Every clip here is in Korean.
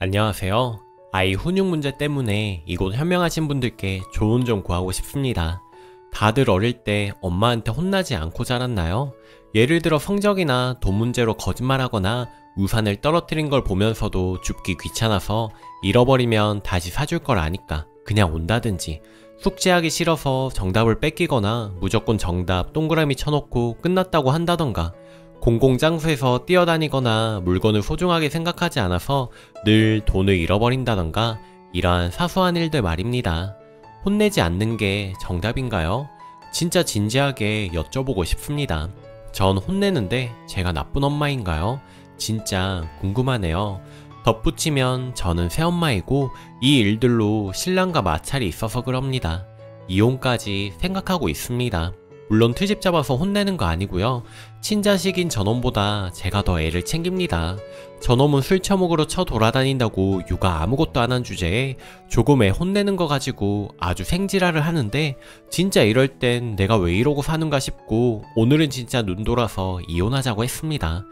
안녕하세요. 아이 훈육 문제 때문에 이곳 현명하신 분들께 조언 좀 구하고 싶습니다. 다들 어릴 때 엄마한테 혼나지 않고 자랐나요? 예를 들어 성적이나 돈 문제로 거짓말하거나 우산을 떨어뜨린 걸 보면서도 줍기 귀찮아서 잃어버리면 다시 사줄 걸 아니까 그냥 온다든지, 숙제하기 싫어서 정답을 뺏기거나 무조건 정답 동그라미 쳐놓고 끝났다고 한다던가, 공공장소에서 뛰어다니거나 물건을 소중하게 생각하지 않아서 늘 돈을 잃어버린다던가, 이러한 사소한 일들 말입니다. 혼내지 않는 게 정답인가요? 진짜 진지하게 여쭤보고 싶습니다. 전 혼내는데 제가 나쁜 엄마인가요? 진짜 궁금하네요. 덧붙이면 저는 새엄마이고 이 일들로 신랑과 마찰이 있어서 그럽니다. 이혼까지 생각하고 있습니다. 물론 트집 잡아서 혼내는 거 아니고요. 친자식인 저놈보다 제가 더 애를 챙깁니다. 저놈은 술 처먹으러 쳐 돌아다닌다고 육아 아무것도 안 한 주제에 조금 애 혼내는 거 가지고 아주 생지랄을 하는데, 진짜 이럴 땐 내가 왜 이러고 사는가 싶고 오늘은 진짜 눈 돌아서 이혼하자고 했습니다.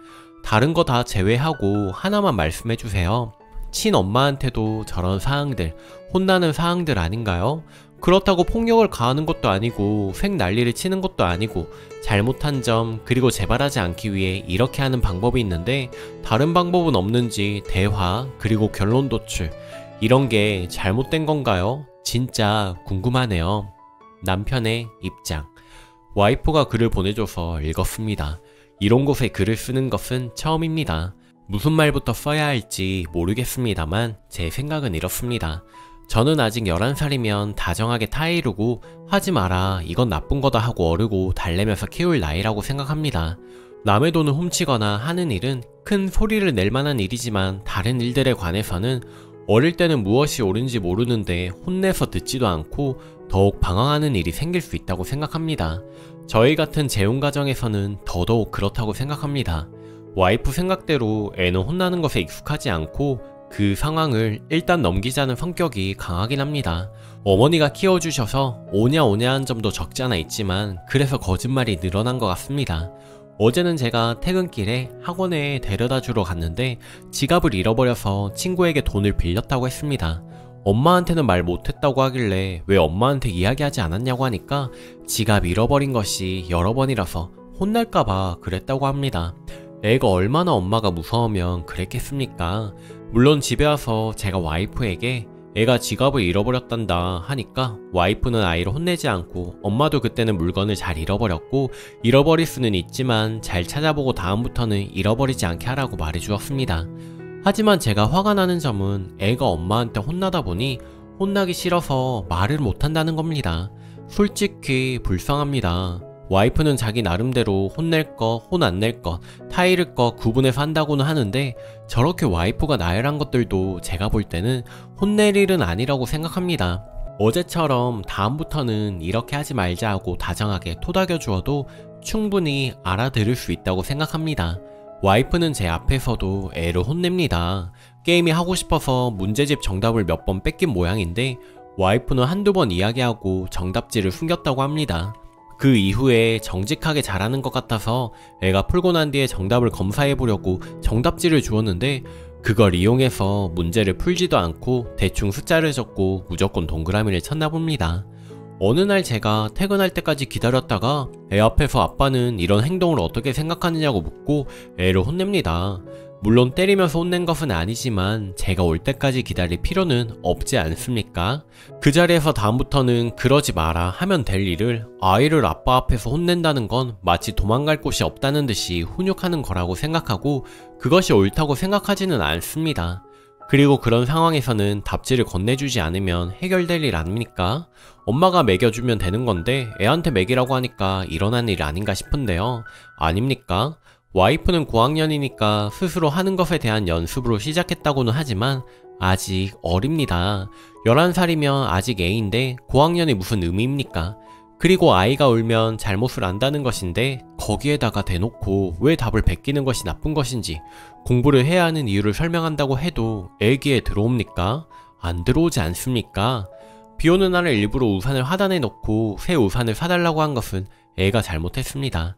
다른 거 다 제외하고 하나만 말씀해주세요. 친엄마한테도 저런 사항들, 혼나는 사항들 아닌가요? 그렇다고 폭력을 가하는 것도 아니고 색 난리를 치는 것도 아니고, 잘못한 점 그리고 재발하지 않기 위해 이렇게 하는 방법이 있는데 다른 방법은 없는지 대화 그리고 결론 도출, 이런 게 잘못된 건가요? 진짜 궁금하네요. 남편의 입장. 와이프가 글을 보내줘서 읽었습니다. 이런 곳에 글을 쓰는 것은 처음입니다. 무슨 말부터 써야 할지 모르겠습니다만 제 생각은 이렇습니다. 저는 아직 11살이면 다정하게 타이르고 하지 마라, 이건 나쁜 거다 하고 어르고 달래면서 키울 나이라고 생각합니다. 남의 돈을 훔치거나 하는 일은 큰 소리를 낼 만한 일이지만 다른 일들에 관해서는 어릴 때는 무엇이 옳은지 모르는데 혼내서 듣지도 않고 더욱 방황하는 일이 생길 수 있다고 생각합니다. 저희 같은 재혼 가정에서는 더더욱 그렇다고 생각합니다. 와이프 생각대로 애는 혼나는 것에 익숙하지 않고 그 상황을 일단 넘기자는 성격이 강하긴 합니다. 어머니가 키워주셔서 오냐오냐한 점도 적지 않아 있지만 그래서 거짓말이 늘어난 것 같습니다. 어제는 제가 퇴근길에 학원에 데려다 주러 갔는데 지갑을 잃어버려서 친구에게 돈을 빌렸다고 했습니다. 엄마한테는 말 못했다고 하길래 왜 엄마한테 이야기하지 않았냐고 하니까 지갑 잃어버린 것이 여러 번이라서 혼날까봐 그랬다고 합니다. 애가 얼마나 엄마가 무서우면 그랬겠습니까? 물론 집에 와서 제가 와이프에게 애가 지갑을 잃어버렸단다 하니까 와이프는 아이를 혼내지 않고 엄마도 그때는 물건을 잘 잃어버렸고 잃어버릴 수는 있지만 잘 찾아보고 다음부터는 잃어버리지 않게 하라고 말해주었습니다. 하지만 제가 화가 나는 점은 애가 엄마한테 혼나다 보니 혼나기 싫어서 말을 못한다는 겁니다. 솔직히 불쌍합니다. 와이프는 자기 나름대로 혼낼 거, 혼 안 낼 거, 타이를 거 구분해서 한다고는 하는데 저렇게 와이프가 나열한 것들도 제가 볼 때는 혼낼 일은 아니라고 생각합니다. 어제처럼 다음부터는 이렇게 하지 말자 하고 다정하게 토닥여 주어도 충분히 알아들을 수 있다고 생각합니다. 와이프는 제 앞에서도 애를 혼냅니다. 게임이 하고 싶어서 문제집 정답을 몇 번 뺏긴 모양인데 와이프는 한두 번 이야기하고 정답지를 숨겼다고 합니다. 그 이후에 정직하게 잘하는 것 같아서 애가 풀고 난 뒤에 정답을 검사해보려고 정답지를 주었는데 그걸 이용해서 문제를 풀지도 않고 대충 숫자를 적고 무조건 동그라미를 쳤나 봅니다. 어느 날 제가 퇴근할 때까지 기다렸다가 애 앞에서 아빠는 이런 행동을 어떻게 생각하느냐고 묻고 애를 혼냅니다. 물론 때리면서 혼낸 것은 아니지만 제가 올 때까지 기다릴 필요는 없지 않습니까? 그 자리에서 다음부터는 그러지 마라 하면 될 일을 아이를 아빠 앞에서 혼낸다는 건 마치 도망갈 곳이 없다는 듯이 훈육하는 거라고 생각하고 그것이 옳다고 생각하지는 않습니다. 그리고 그런 상황에서는 답지를 건네주지 않으면 해결될 일 아닙니까? 엄마가 먹여주면 되는 건데 애한테 먹이라고 하니까 일어난 일 아닌가 싶은데요. 아닙니까? 와이프는 고학년이니까 스스로 하는 것에 대한 연습으로 시작했다고는 하지만 아직 어립니다. 11살이면 아직 애인데 고학년이 무슨 의미입니까? 그리고 아이가 울면 잘못을 안다는 것인데 거기에다가 대놓고 왜 답을 베끼는 것이 나쁜 것인지 공부를 해야 하는 이유를 설명한다고 해도 애기에 들어옵니까? 안 들어오지 않습니까? 비오는 날에 일부러 우산을 하단에 놓고 새 우산을 사달라고 한 것은 애가 잘못했습니다.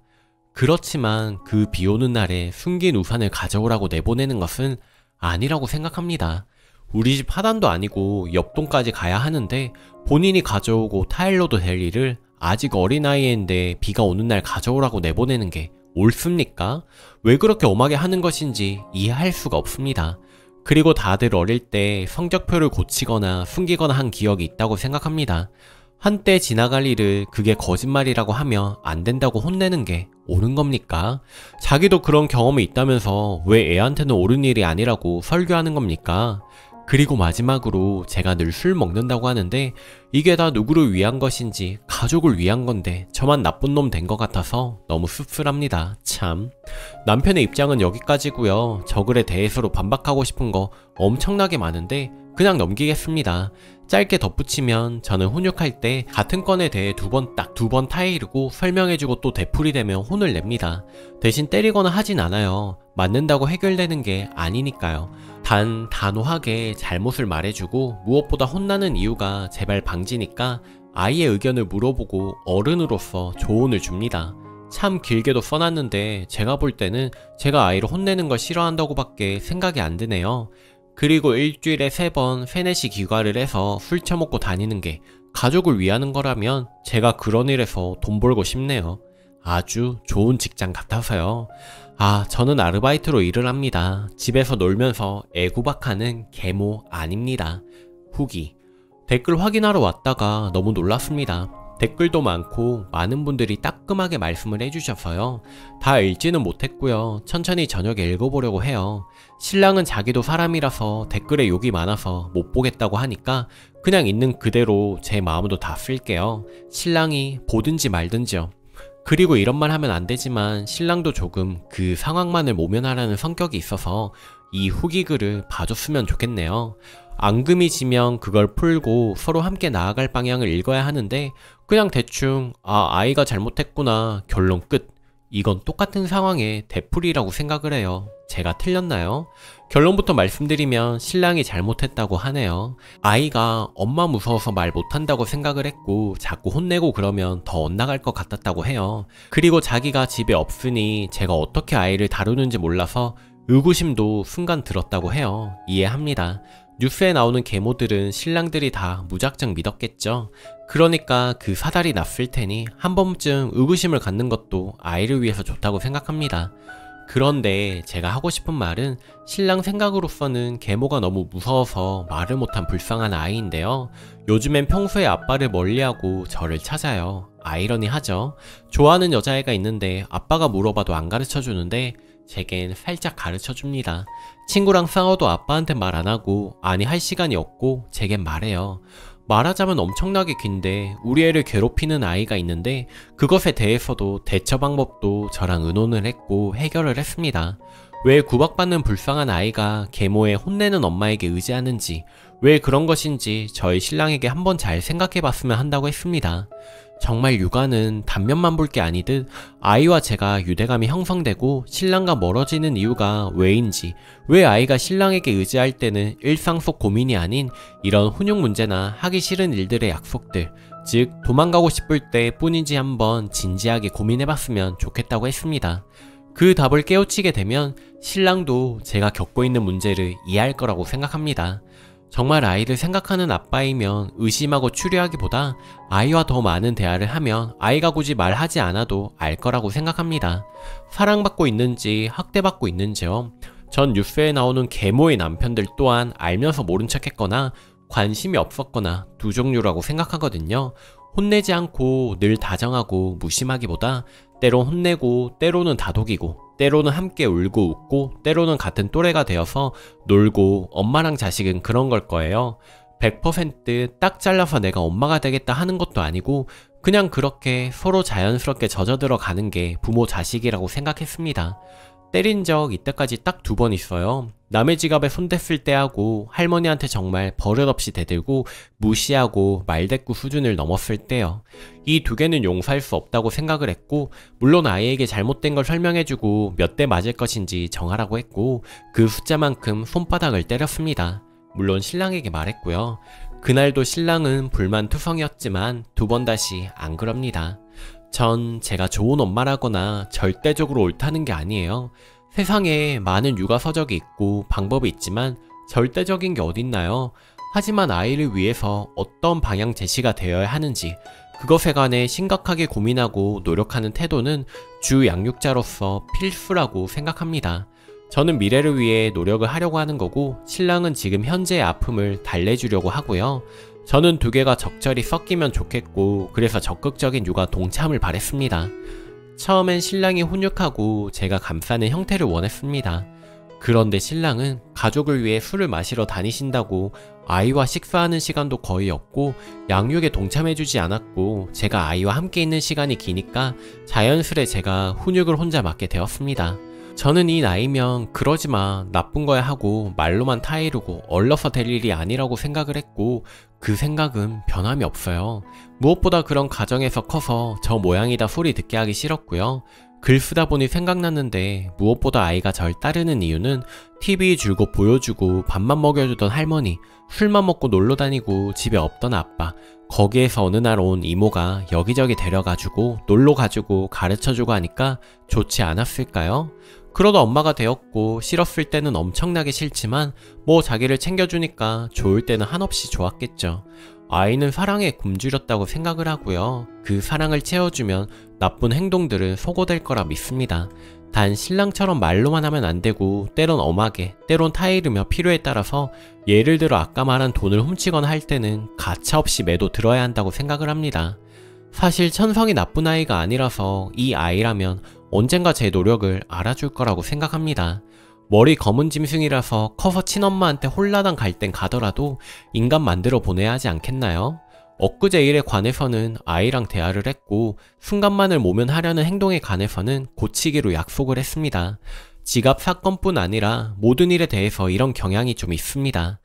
그렇지만 그 비오는 날에 숨긴 우산을 가져오라고 내보내는 것은 아니라고 생각합니다. 우리 집 하단도 아니고 옆동까지 가야 하는데 본인이 가져오고 타일러도 될 일을 아직 어린아이인데 비가 오는 날 가져오라고 내보내는 게 옳습니까? 왜 그렇게 엄하게 하는 것인지 이해할 수가 없습니다. 그리고 다들 어릴 때 성적표를 고치거나 숨기거나 한 기억이 있다고 생각합니다. 한때 지나갈 일을 그게 거짓말이라고 하며 안 된다고 혼내는 게 옳은 겁니까? 자기도 그런 경험이 있다면서 왜 애한테는 옳은 일이 아니라고 설교하는 겁니까? 그리고 마지막으로 제가 늘 술 먹는다고 하는데 이게 다 누구를 위한 것인지 가족을 위한 건데 저만 나쁜 놈 된 것 같아서 너무 씁쓸합니다. 참. 남편의 입장은 여기까지고요. 저 글에 대해서로 반박하고 싶은 거 엄청나게 많은데 그냥 넘기겠습니다. 짧게 덧붙이면 저는 훈육할 때 같은 건에 대해 두 번 타이르고 설명해주고 또 되풀이 되면 혼을 냅니다. 대신 때리거나 하진 않아요. 맞는다고 해결되는 게 아니니까요. 단 단호하게 잘못을 말해주고 무엇보다 혼나는 이유가 제발 방지니까 아이의 의견을 물어보고 어른으로서 조언을 줍니다. 참 길게도 써놨는데 제가 볼 때는 제가 아이를 혼내는 걸 싫어한다고 밖에 생각이 안 드네요. 그리고 일주일에 3번 세네시 귀가를 해서 술 처먹고 다니는 게 가족을 위하는 거라면 제가 그런 일에서 돈 벌고 싶네요. 아주 좋은 직장 같아서요. 저는 아르바이트로 일을 합니다. 집에서 놀면서 애구박하는 계모 아닙니다. 후기. 댓글 확인하러 왔다가 너무 놀랐습니다. 댓글도 많고 많은 분들이 따끔하게 말씀을 해주셔서요. 다 읽지는 못했고요. 천천히 저녁에 읽어보려고 해요. 신랑은 자기도 사람이라서 댓글에 욕이 많아서 못 보겠다고 하니까 그냥 있는 그대로 제 마음도 다 쓸게요. 신랑이 보든지 말든지요. 그리고 이런 말 하면 안 되지만 신랑도 조금 그 상황만을 모면하라는 성격이 있어서 이 후기 글을 봐줬으면 좋겠네요. 앙금이 지면 그걸 풀고 서로 함께 나아갈 방향을 읽어야 하는데 그냥 대충 아이가 잘못했구나 결론 끝. 이건 똑같은 상황의 되풀이라고 생각을 해요. 제가 틀렸나요? 결론부터 말씀드리면 신랑이 잘못했다고 하네요. 아이가 엄마 무서워서 말 못한다고 생각을 했고 자꾸 혼내고 그러면 더 엇나갈 것 같았다고 해요. 그리고 자기가 집에 없으니 제가 어떻게 아이를 다루는지 몰라서 의구심도 순간 들었다고 해요. 이해합니다. 뉴스에 나오는 계모들은 신랑들이 다 무작정 믿었겠죠. 그러니까 그 사달이 났을 테니 한 번쯤 의구심을 갖는 것도 아이를 위해서 좋다고 생각합니다. 그런데 제가 하고 싶은 말은 신랑 생각으로서는 계모가 너무 무서워서 말을 못한 불쌍한 아이인데요. 요즘엔 평소에 아빠를 멀리하고 저를 찾아요. 아이러니하죠. 좋아하는 여자애가 있는데 아빠가 물어봐도 안 가르쳐주는데 제겐 살짝 가르쳐줍니다. 친구랑 싸워도 아빠한테 말 안하고 아니 할 시간이 없고 제겐 말해요. 말하자면 엄청나게 긴데 우리 애를 괴롭히는 아이가 있는데 그것에 대해서도 대처 방법도 저랑 의논을 했고 해결을 했습니다. 왜 구박받는 불쌍한 아이가 계모에 혼내는 엄마에게 의지하는지 왜 그런 것인지 저희 신랑에게 한번 잘 생각해봤으면 한다고 했습니다. 정말 육아는 단면만 볼 게 아니듯 아이와 제가 유대감이 형성되고 신랑과 멀어지는 이유가 왜인지, 왜 아이가 신랑에게 의지할 때는 일상 속 고민이 아닌 이런 훈육 문제나 하기 싫은 일들의 약속들, 즉 도망가고 싶을 때 뿐인지 한번 진지하게 고민해봤으면 좋겠다고 했습니다. 그 답을 깨우치게 되면 신랑도 제가 겪고 있는 문제를 이해할 거라고 생각합니다. 정말 아이를 생각하는 아빠이면 의심하고 추리하기보다 아이와 더 많은 대화를 하면 아이가 굳이 말하지 않아도 알 거라고 생각합니다. 사랑받고 있는지 학대받고 있는지요. 전 뉴스에 나오는 계모의 남편들 또한 알면서 모른 척 했거나 관심이 없었거나 두 종류라고 생각하거든요. 혼내지 않고 늘 다정하고 무심하기보다 때론 혼내고 때로는 다독이고 때로는 함께 울고 웃고 때로는 같은 또래가 되어서 놀고, 엄마랑 자식은 그런 걸 거예요. 100% 딱 잘라서 내가 엄마가 되겠다 하는 것도 아니고 그냥 그렇게 서로 자연스럽게 젖어들어 가는 게 부모 자식이라고 생각했습니다. 때린 적 이때까지 딱 2번 있어요. 남의 지갑에 손댔을 때 하고 할머니한테 정말 버릇없이 대들고 무시하고 말대꾸 수준을 넘었을 때요. 이 2개는 용서할 수 없다고 생각을 했고, 물론 아이에게 잘못된 걸 설명해주고 몇 대 맞을 것인지 정하라고 했고 그 숫자만큼 손바닥을 때렸습니다. 물론 신랑에게 말했고요. 그날도 신랑은 불만투성이었지만 2번 다시 안 그럽니다. 전 제가 좋은 엄마라거나 절대적으로 옳다는 게 아니에요. 세상에 많은 육아 서적이 있고 방법이 있지만 절대적인 게 어딨나요? 하지만 아이를 위해서 어떤 방향 제시가 되어야 하는지 그것에 관해 심각하게 고민하고 노력하는 태도는 주 양육자로서 필수라고 생각합니다. 저는 미래를 위해 노력을 하려고 하는 거고 신랑은 지금 현재의 아픔을 달래주려고 하고요. 저는 두 개가 적절히 섞이면 좋겠고 그래서 적극적인 육아 동참을 바랬습니다. 처음엔 신랑이 훈육하고 제가 감싸는 형태를 원했습니다. 그런데 신랑은 가족을 위해 술을 마시러 다니신다고 아이와 식사하는 시간도 거의 없고 양육에 동참해주지 않았고 제가 아이와 함께 있는 시간이 기니까 자연스레 제가 훈육을 혼자 맡게 되었습니다. 저는 이 나이면 그러지마 나쁜 거야 하고 말로만 타이르고 얼러서 될 일이 아니라고 생각을 했고 그 생각은 변함이 없어요. 무엇보다 그런 가정에서 커서 저 모양이다 소리 듣게 하기 싫었고요. 글 쓰다 보니 생각났는데 무엇보다 아이가 절 따르는 이유는 TV 줄곧 보여주고 밥만 먹여주던 할머니, 술만 먹고 놀러 다니고 집에 없던 아빠, 거기에서 어느 날 온 이모가 여기저기 데려가주고 놀러 가주고 가르쳐주고 하니까 좋지 않았을까요? 그러다 엄마가 되었고 싫었을 때는 엄청나게 싫지만 뭐 자기를 챙겨주니까 좋을 때는 한없이 좋았겠죠. 아이는 사랑에 굶주렸다고 생각을 하고요. 그 사랑을 채워주면 나쁜 행동들은 소거될 거라 믿습니다. 단 신랑처럼 말로만 하면 안 되고 때론 엄하게 때론 타이르며 필요에 따라서 예를 들어 아까 말한 돈을 훔치거나 할 때는 가차없이 매도 들어야 한다고 생각을 합니다. 사실 천성이 나쁜 아이가 아니라서 이 아이라면 언젠가 제 노력을 알아줄 거라고 생각합니다. 머리 검은 짐승이라서 커서 친엄마한테 홀라당 갈 땐 가더라도 인간 만들어 보내야 하지 않겠나요? 엊그제 일에 관해서는 아이랑 대화를 했고 순간만을 모면하려는 행동에 관해서는 고치기로 약속을 했습니다. 지갑 사건뿐 아니라 모든 일에 대해서 이런 경향이 좀 있습니다.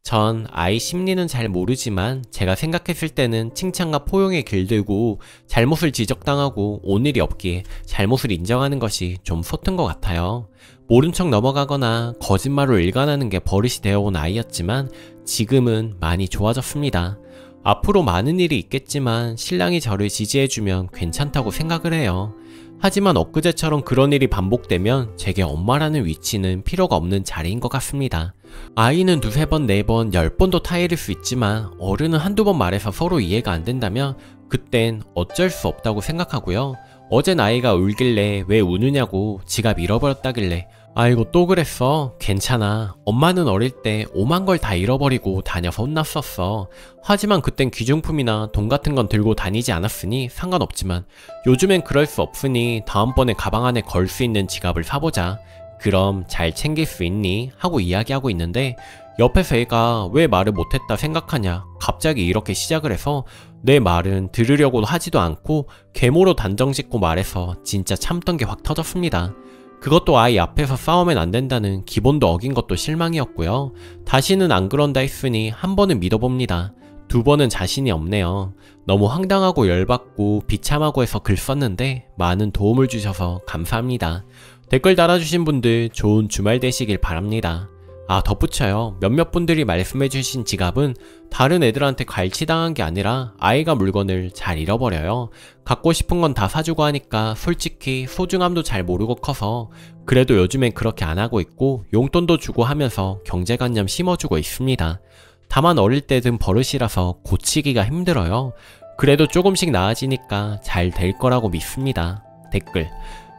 전 아이 심리는 잘 모르지만 제가 생각했을 때는 칭찬과 포용에 길들고 잘못을 지적당하고 온 일이 없기에 잘못을 인정하는 것이 좀 서툰 것 같아요. 모른 척 넘어가거나 거짓말로 일관하는 게 버릇이 되어온 아이였지만 지금은 많이 좋아졌습니다. 앞으로 많은 일이 있겠지만 신랑이 저를 지지해주면 괜찮다고 생각을 해요. 하지만 엊그제처럼 그런 일이 반복되면 제게 엄마라는 위치는 필요가 없는 자리인 것 같습니다. 아이는 두세 번, 네 번, 10번도 타이를 수 있지만 어른은 한두 번 말해서 서로 이해가 안 된다면 그땐 어쩔 수 없다고 생각하고요. 어젠 아이가 울길래 왜 우느냐고 지갑 잃어버렸다길래 아이고 또 그랬어? 괜찮아. 엄마는 어릴 때 오만 걸 다 잃어버리고 다녀서 혼났었어. 하지만 그땐 귀중품이나 돈 같은 건 들고 다니지 않았으니 상관없지만 요즘엔 그럴 수 없으니 다음번에 가방 안에 걸 수 있는 지갑을 사보자. 그럼 잘 챙길 수 있니? 하고 이야기하고 있는데 옆에서 애가 왜 말을 못했다 생각하냐 갑자기 이렇게 시작을 해서 내 말은 들으려고 하지도 않고 계모로 단정 짓고 말해서 진짜 참던 게 확 터졌습니다. 그것도 아이 앞에서 싸우면 안 된다는 기본도 어긴 것도 실망이었고요. 다시는 안 그런다 했으니 한 번은 믿어봅니다. 두 번은 자신이 없네요. 너무 황당하고 열받고 비참하고 해서 글 썼는데 많은 도움을 주셔서 감사합니다. 댓글 달아주신 분들 좋은 주말 되시길 바랍니다. 아, 덧붙여요. 몇몇 분들이 말씀해주신 지갑은 다른 애들한테 갈취당한 게 아니라 아이가 물건을 잘 잃어버려요. 갖고 싶은 건 다 사주고 하니까 솔직히 소중함도 잘 모르고 커서 그래도 요즘엔 그렇게 안 하고 있고 용돈도 주고 하면서 경제관념 심어주고 있습니다. 다만 어릴 때 든 버릇이라서 고치기가 힘들어요. 그래도 조금씩 나아지니까 잘 될 거라고 믿습니다. 댓글: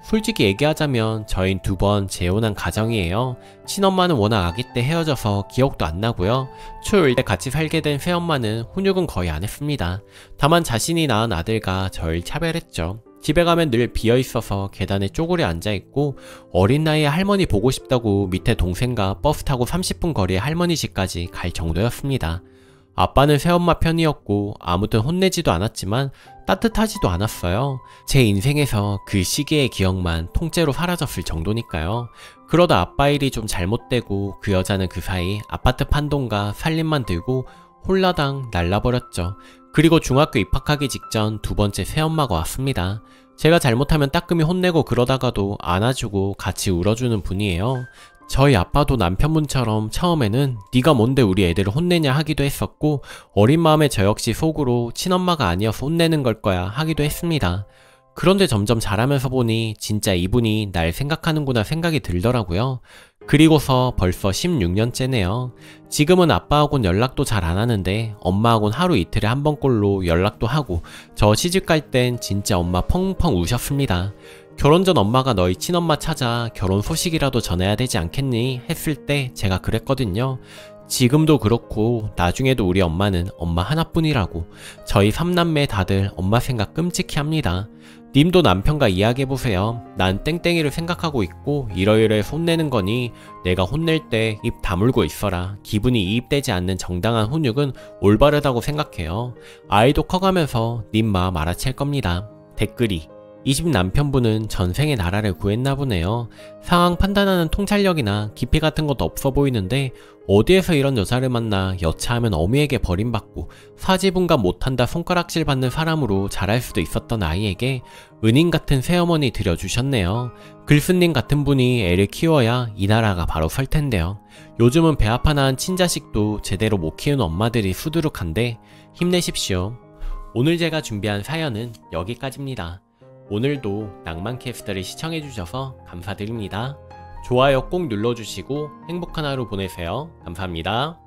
솔직히 얘기하자면 저흰 두 번 재혼한 가정이에요. 친엄마는 워낙 아기 때 헤어져서 기억도 안 나고요. 초율 때 같이 살게 된 새엄마는 훈육은 거의 안 했습니다. 다만 자신이 낳은 아들과 저를 차별했죠. 집에 가면 늘 비어있어서 계단에 쪼그려 앉아있고 어린 나이에 할머니 보고 싶다고 밑에 동생과 버스 타고 30분 거리의 할머니 집까지 갈 정도였습니다. 아빠는 새엄마 편이었고 아무튼 혼내지도 않았지만 따뜻하지도 않았어요. 제 인생에서 그 시기의 기억만 통째로 사라졌을 정도니까요. 그러다 아빠 일이 좀 잘못되고 그 여자는 그 사이 아파트 판돈과 살림만 들고 홀라당 날라버렸죠. 그리고 중학교 입학하기 직전 두 번째 새엄마가 왔습니다. 제가 잘못하면 따끔히 혼내고 그러다가도 안아주고 같이 울어주는 분이에요. 저희 아빠도 남편분처럼 처음에는 네가 뭔데 우리 애들을 혼내냐 하기도 했었고 어린 마음에 저 역시 속으로 친엄마가 아니어서 혼내는 걸 거야 하기도 했습니다. 그런데 점점 자라면서 보니 진짜 이분이 날 생각하는구나 생각이 들더라고요. 그리고서 벌써 16년째네요. 지금은 아빠하고는 연락도 잘 안 하는데 엄마하고는 하루 이틀에 한 번꼴로 연락도 하고, 저 시집갈 땐 진짜 엄마 펑펑 우셨습니다. 결혼 전 엄마가 너희 친엄마 찾아 결혼 소식이라도 전해야 되지 않겠니? 했을 때 제가 그랬거든요. 지금도 그렇고 나중에도 우리 엄마는 엄마 하나뿐이라고. 저희 3남매 다들 엄마 생각 끔찍히 합니다. 님도 남편과 이야기해보세요. 난 땡땡이를 생각하고 있고 이러이러해 혼내는 거니 내가 혼낼 때 입 다물고 있어라. 기분이 이입되지 않는 정당한 훈육은 올바르다고 생각해요. 아이도 커가면서 님 마음 알아챌 겁니다. 댓글이: 이 집 남편분은 전생에 나라를 구했나 보네요. 상황 판단하는 통찰력이나 깊이 같은 것도 없어 보이는데 어디에서 이런 여자를 만나 여차하면 어미에게 버림받고 사지분간 못한다 손가락질 받는 사람으로 자랄 수도 있었던 아이에게 은인 같은 새어머니 들여주셨네요. 글쓴님 같은 분이 애를 키워야 이 나라가 바로 설 텐데요. 요즘은 배 아파 낳은 친자식도 제대로 못 키우는 엄마들이 수두룩한데 힘내십시오. 오늘 제가 준비한 사연은 여기까지입니다. 오늘도 낭만캐스터를 시청해주셔서 감사드립니다. 좋아요 꼭 눌러주시고 행복한 하루 보내세요. 감사합니다.